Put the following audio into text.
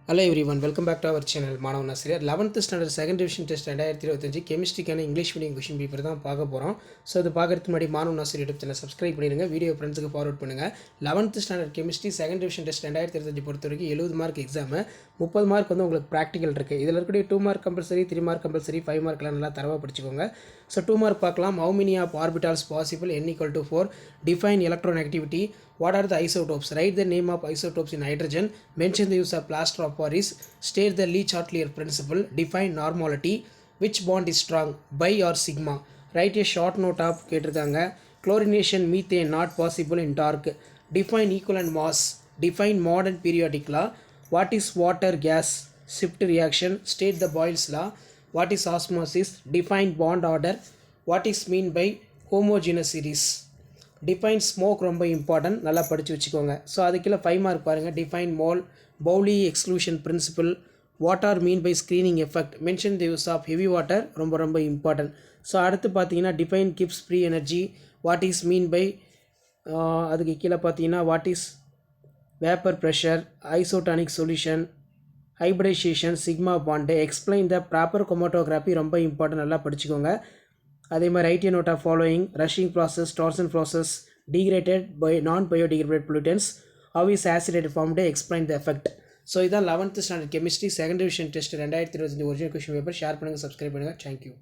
Hello everyone, welcome back to our channel. மாணவன் ஆசிரியர் 11th standard second division test 2025 கெமிஸ்ட்ரிக்கான English medium question paper தான் பார்க்க போகிறோம். ஸோ அது பார்க்கறதுக்கு முன்னாடி மாணவன் ஆசிரியர் யூடியூப் சேனல் சப்ஸ்கிரைப் பண்ணிடுங்க, வீடியோ ஃப்ரெண்ட்ஸுக்கு ஃபார்வர்ட் பண்ணுங்கள். 11th standard chemistry second division test 2025 பொறுத்த வரைக்கும் 70 மார்க் எக்ஸாமு, 30 மார்க் வந்து உங்களுக்கு ப்ராக்டிக்கல் இருக்குது. இதில் இருக்கக்கூடிய 2 மார்க் கம்பல்சரி, 3 மார்க் கம்பல்சரி, 5 மார்க்லாம் நல்லா தரவாக படிச்சுக்கோங்க. ஸோ 2 மார்க் பார்க்கலாம். How many of orbitals possible? n equal to 4. Define electronegativity. What are the isotopes? Write the name of isotopes in hydrogen. Mention the use of plaster of Paris. State the Le-Chatelier principle. Define normality. Which bond is strong? Bi or sigma? Write a short note of கேட்டிருக்காங்க. Chlorination methane not possible in dark. Define equivalent mass. Define modern periodic law. What is water gas shift reaction? State the Boyle's law. What is osmosis? Define bond order. What is mean by homogeneous series? Define smoke ரொம்ப important, நல்லா படித்து வச்சுக்கோங்க. So அதுக்குள்ள 5 mark பாருங்கள். Define mole, Pauli exclusion principle, what are mean by screening effect, mention the use of heavy water ரொம்ப important. So அடுத்து பார்த்தீங்கன்னா define Gibbs free energy, what is mean by அதுக்கு கீழே பார்த்தீங்கன்னா what is vapor pressure, isotonic solution, hybridization, sigma bond, explain the proper chromatography ரொம்ப important, நல்லா படிச்சுக்கோங்க. அதே மாதிரி write note of following rusting process, Darzens process, degraded by non biodegraded pollutants, how is acetate formed, explain the effect. So இதான் 11th standard chemistry second division test 2025 original question paper. Share பண்ணுங்கள், subscribe பண்ணுங்கள். Thank you.